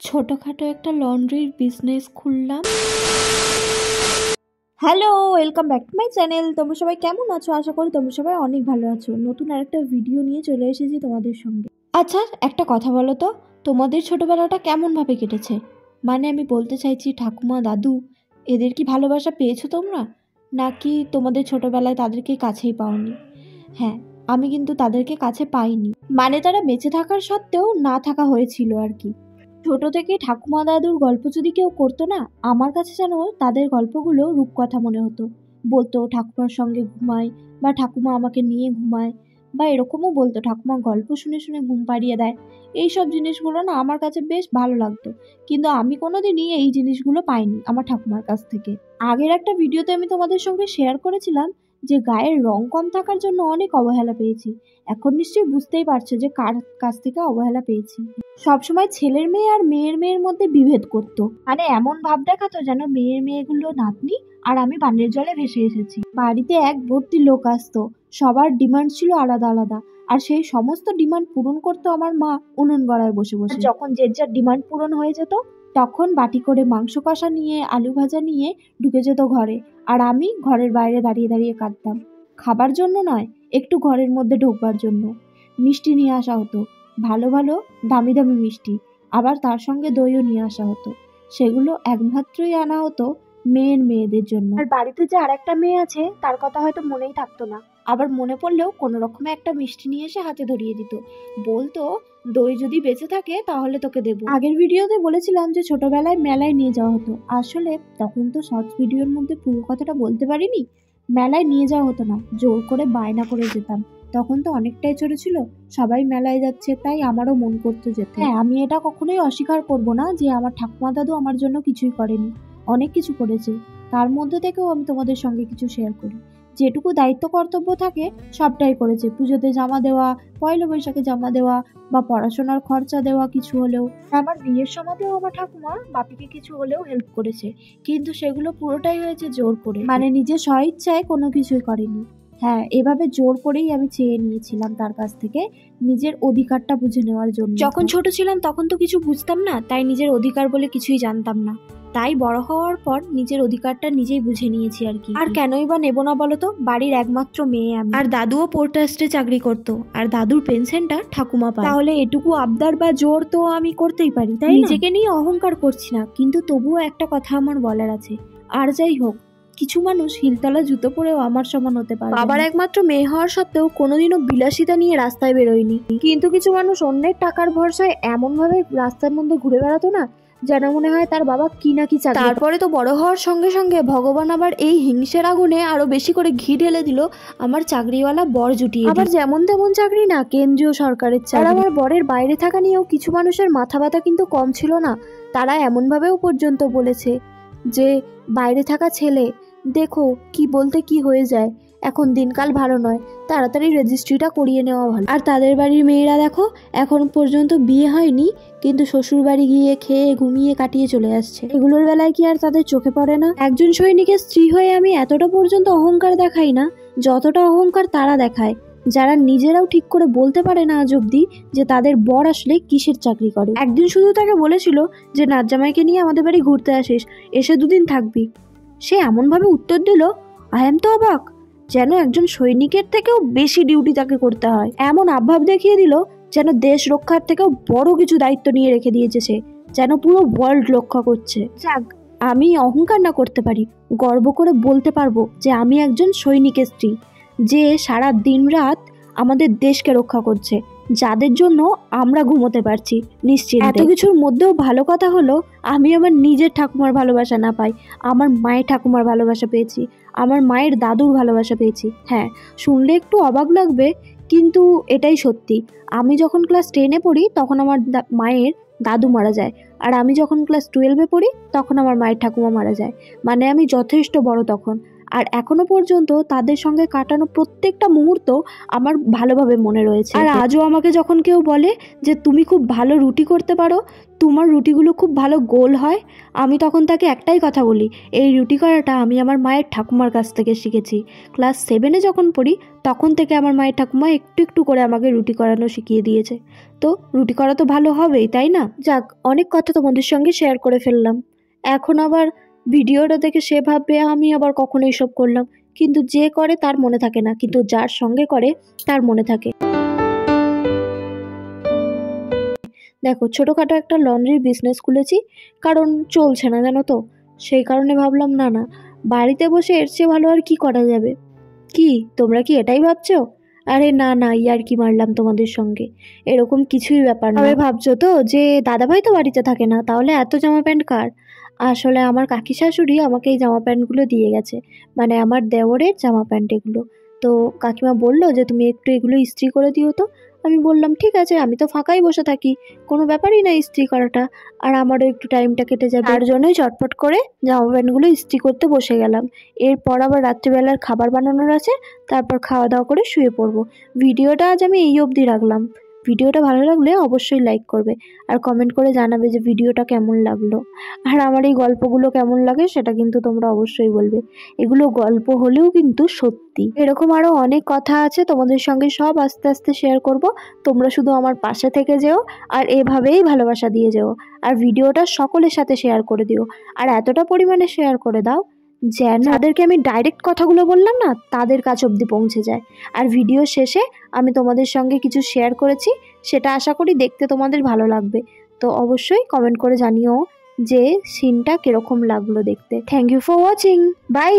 ছোটখাটো একটা লন্ড্রির বিজনেস খুললাম। Hello, welcome back to my channel. তোমরা সবাই কেমন আছো? আশা করি তোমরা সবাই অনেক ভালো আছো। নতুন আরেকটা ভিডিও নিয়ে চলে এসেছি তোমাদের সঙ্গে। আচ্ছা, একটা কথা বলো তো, তোমাদের ছোটবেলাটা কেমনভাবে কেটেছে? মানে আমি বলতে চাইছি, ঠাকুমা, দাদু, এদের কি ভালোবাসা পেয়েছো তোমরা, নাকি তোমাদের ছোটবেলায় তাদেরকে কাছেই পাওনি? হ্যাঁ, আমি কিন্তু তাদেরকে কাছে পাইনি, মানে তারা বেঁচে থাকার সত্ত্বেও না থাকা হয়েছিল আর কি। ছোট থেকে ঠাকুমা দাদুর গল্প যদি কেউ করতো না, আমার কাছে যেন তাদের গল্পগুলো রূপকথা মনে হতো। বলতো ঠাকুমার সঙ্গে ঘুমায়, বা ঠাকুমা আমাকে নিয়ে ঘুমায়, বা এরকমও বলতো ঠাকুমা গল্প শুনে শুনে ঘুম পাড়িয়ে দেয়। এইসব জিনিসগুলো না আমার কাছে বেশ ভালো লাগতো, কিন্তু আমি কোনোদিনই এই জিনিসগুলো পাইনি আমার ঠাকুমার কাছ থেকে। আগের একটা ভিডিওতে আমি তোমাদের সঙ্গে শেয়ার করেছিলাম যে গায়ের রং কম থাকার জন্য অনেক অবহেলা পেয়েছি। এখন নিশ্চয়ই বুঝতেই পারছো যে কার কাছ থেকে অবহেলা পেয়েছি। সবসময় ছেলের মেয়ে আর মেয়ের মেয়ের মধ্যে বিভেদ করতো, মানে এমন ভাব দেখাতো যেন মেয়ের মেয়েগুলো নাতনি আর আমি পানির জলে ভেসে এসেছি। বাড়িতে এক ভর্তি লোক আসতো, সবার ডিমান্ড ছিল আলাদা আলাদা, আর সেই সমস্ত ডিমান্ড পূরণ করতো আমার মা উনুন গড়ায় বসে বসে। যখন যে যার ডিমান্ড পূরণ হয়ে যেত, তখন বাটি করে মাংস কষা নিয়ে, আলু ভাজা নিয়ে ঢুকে যেত ঘরে, আর আমি ঘরের বাইরে দাঁড়িয়ে দাঁড়িয়ে কাঁদতাম। খাবার জন্য নয়, একটু ঘরের মধ্যে ঢোকবার জন্য। মিষ্টি নিয়ে আসা হতো, ভালো ভালো দামি দামি মিষ্টি, আবার তার সঙ্গে দইও নিয়ে আসা হতো। সেগুলো একমাত্রই আনা হতো মেয়েদের জন্য। আর বাড়িতে যে আর একটা মেয়ে আছে তার কথা হয়তো মনেই থাকতো না, আবার মনে পড়লেও কোনো রকমে একটা মিষ্টি নিয়ে এসে হাতে ধরিয়ে দিত, বলতো দই যদি বেঁচে থাকে তাহলে তোকে দেবো। আগের ভিডিওতে বলেছিলাম যে ছোটবেলায় মেলায় নিয়ে যাওয়া হতো। আসলে তখন তো শর্টস ভিডিওর মধ্যে পুরো কথাটা বলতে পারিনি। মেলায় নিয়ে যাওয়া হতো না, জোর করে বায়না করে যেতাম। তখন তো অনেকটাই ছোট ছিল, সবাই মেলায় যাচ্ছে তাই আমারও মন করতে যেতে। হ্যাঁ, আমি এটা কখনোই অস্বীকার করব না যে আমার ঠাকুমা দাদু আমার জন্য কিছুই করেনি, অনেক কিছু করেছে। তার মধ্যে থেকেও আমি তোমাদের সঙ্গে কিছু শেয়ার করি। যেটুকু দায়িত্ব কর্তব্য থাকে সবটাই করেছে। পুজোতে জামা দেওয়া, পয়লা বৈশাখে জামা দেওয়া, বা পড়াশোনার খরচা দেওয়া কিছু হলেও। আমার বিয়ের সময়তেও আমার ঠাকুমা বাপিকে কিছু হলেও হেল্প করেছে, কিন্তু সেগুলো পুরোটাই হয়েছে জোর করে, মানে নিজের স্বইচ্ছায় কোনো কিছুই করেনি। হ্যাঁ, এভাবে জোর করেই আমি চেয়ে নিয়েছিলাম তার কাছ থেকে নিজের অধিকারটা বুঝে নেওয়ার জন্য। যখন ছোট ছিলাম তখন তো কিছু বুঝতাম না, তাই নিজের অধিকার বলে কিছুই জানতাম না। তাই বড় হওয়ার পর নিজের অধিকারটা নিজেই বুঝে নিয়েছি আর কি। আর কেনই বা নেব না বলতো, বাড়ির একমাত্র মেয়ে আমি, আর দাদুও পোর্ট ট্রাস্টে চাকরি করতো, আর দাদুর পেনশনটা ঠাকুমা পায়। তাহলে এটুকু আবদার বা জোর তো আমি করতেই পারি, তাই নিজেকে নিয়ে অহংকার করছি না, কিন্তু তবুও একটা কথা আমার বলার আছে। আর যাই হোক, কিছু মানুষ হিলতলা জুতো পরেও আমার সমান হতে পারে। বাবার একমাত্র মেয়ে হওয়ার সত্ত্বেও কোনোদিনও বিলাসিতা নিয়ে রাস্তায় বেরোয়নি, কিন্তু কিছু মানুষ অন্যের টাকার ভরসায় এমন ভাবে রাস্তার মধ্যে ঘুরে বেড়াতো না, যেন মনে হয় তার বাবা কি না কি চাকরি। তারপরে তো বড় হওয়ার সঙ্গে সঙ্গে ভগবান আবার এই হিংসের আগুনে আরো বেশি করে ঘি ঢেলে দিল, আমার চাকরিওয়ালা বর জুটিয়ে। আবার যেমন তেমন চাকরি না, কেন্দ্রীয় সরকারের চাকরি। আর আমার বরের বাইরে থাকা নিয়েও কিছু মানুষের মাথা ব্যথা কিন্তু কম ছিল না। তারা এমন ভাবেও পর্যন্ত বলেছে যে বাইরে থাকা ছেলে, দেখো কি বলতে কি হয়ে যায়, এখন দিনকাল ভালো নয়, তাড়াতাড়ি রেজিস্ট্রিটা করিয়ে নেওয়া ভালো। আর তাদের বাড়ির মেয়েরা দেখো, এখন পর্যন্ত বিয়ে হয়নি, কিন্তু শ্বশুর বাড়ি গিয়ে খেয়ে ঘুমিয়ে কাটিয়ে চলে আসছে। এগুলোর বেলায় কি আর তাদের চোখে পড়ে না? একজন সৈনিকের স্ত্রী হয়ে আমি এতটা পর্যন্ত অহংকার দেখাই না, যতটা অহংকার তারা দেখায় যারা নিজেরাও ঠিক করে বলতে পারে না আজ অব্দি যে তাদের বর আসলে কিসের চাকরি করে। একদিন শুধু তাকে বলেছিল যে নাত জামাইকে নিয়ে আমাদের বাড়ি ঘুরতে আসিস, এসে দুদিন থাকবি। সে এমনভাবে উত্তর দিল, আই এম তো অবাক, যেন একজন সৈনিকের থেকেও বেশি ডিউটি তাকে করতে হয়। এমন আভাব দেখিয়ে দিল যেন দেশ রক্ষার থেকেও বড় কিছু দায়িত্ব নিয়ে রেখে দিয়েছে সে, যেন পুরো ওয়ার্ল্ড রক্ষা করছে। যাক, আমি অহংকার না করতে পারি, গর্ব করে বলতে পারবো যে আমি একজন সৈনিকের স্ত্রী, যে সারা দিন রাত আমাদের দেশকে রক্ষা করছে, যাদের জন্য আমরা ঘুমোতে পারছি নিশ্চিত। এত কিছুর মধ্যেও ভালো কথা হলো, আমি আমার নিজের ঠাকুমার ভালোবাসা না পাই, আমার মায়ের ঠাকুমার ভালোবাসা পেয়েছি, আমার মায়ের দাদুর ভালোবাসা পেয়েছি। হ্যাঁ, শুনলে একটু অবাক লাগবে, কিন্তু এটাই সত্যি। আমি যখন ক্লাস 10-এ পড়ি তখন আমার মায়ের দাদু মারা যায়, আর আমি যখন ক্লাস 12-এ পড়ি তখন আমার মায়ের ঠাকুমা মারা যায়, মানে আমি যথেষ্ট বড় তখন। আর এখনো পর্যন্ত তাদের সঙ্গে কাটানো প্রত্যেকটা মুহূর্ত আমার ভালোভাবে মনে রয়েছে। আর আজও আমাকে যখন কেউ বলে যে তুমি খুব ভালো রুটি করতে পারো, তোমার রুটিগুলো খুব ভালো গোল হয়, আমি তখন তাকে একটাই কথা বলি, এই রুটি করাটা আমি আমার মায়ের ঠাকুমার কাছ থেকে শিখেছি। ক্লাস 7-এ যখন পড়ি তখন থেকে আমার মায়ের ঠাকুমা একটু একটু করে আমাকে রুটি করানো শিখিয়ে দিয়েছে। তো রুটি করা তো ভালো হবেই, তাই না? যাক, অনেক কথা তোমাদের সঙ্গে শেয়ার করে ফেললাম। এখন আবার ভিডিওটা দেখে সে ভাববে আমি আবার কখনো এইসব করলাম, কিন্তু যে করে তার মনে থাকে না, কিন্তু যার সঙ্গে করে তার মনে থাকে। দেখো, ছোটোখাটো একটা লন্ড্রির বিজনেস খুলেছি, কারণ চলছে না জানো তো, সেই কারণে ভাবলাম না না, বাড়িতে বসে এর চেয়ে ভালো আর কি করা যাবে। কি তোমরা কি এটাই ভাবছো? আরে না না, ইয়ার কি মারলাম তোমাদের সঙ্গে, এরকম কিছুই ব্যাপার না। ভাবছো তো যে দাদাভাই তো বাড়িতে থাকে না, তাহলে এত জামা প্যান্ট কার? আসলে আমার কাকি শাশুড়ি আমাকে এই জামা প্যান্টগুলো দিয়ে গেছে, মানে আমার দেওরের জামা প্যান্ট এগুলো। তো কাকিমা বললো যে তুমি একটু এগুলো ইস্ত্রি করে দিও তো। আমি বললাম ঠিক আছে, আমি তো ফাঁকাই বসে থাকি, কোনো ব্যাপারই না ইস্ত্রি করাটা, আর আমারও একটু টাইমটা কেটে যাবে, তার জন্যই চটপট করে জামা প্যান্টগুলো ইস্ত্রি করতে বসে গেলাম। এরপর আবার রাত্রিবেলার খাবার বানানোর আছে, তারপর খাওয়া দাওয়া করে শুয়ে পড়বো। ভিডিওটা আজ আমি এই অবধি রাখলাম। ভিডিওটা ভালো লাগলে অবশ্যই লাইক করবে আর কমেন্ট করে জানাবে যে ভিডিওটা কেমন লাগলো, আর আমার এই গল্পগুলো কেমন লাগে সেটা কিন্তু তোমরা অবশ্যই বলবে। এগুলো গল্প হলেও কিন্তু সত্যি। এরকম আরও অনেক কথা আছে তোমাদের সঙ্গে, সব আস্তে আস্তে শেয়ার করব। তোমরা শুধু আমার পাশে থেকে যেও আর এভাবেই ভালোবাসা দিয়ে যেও, আর ভিডিওটা সকলের সাথে শেয়ার করে দিও, আর এতটা পরিমাণে শেয়ার করে দাও যেন যাদেরকে আমি ডাইরেক্ট কথাগুলো বললাম না তাদের কাছে অবধি পৌঁছে যায়। আর ভিডিও শেষে আমি তোমাদের সঙ্গে কিছু শেয়ার করেছি, সেটা আশা করি দেখতে তোমাদের ভালো লাগবে। তো অবশ্যই কমেন্ট করে জানিও যে সিনটা কিরকম লাগলো দেখতে। Thank you for watching, by.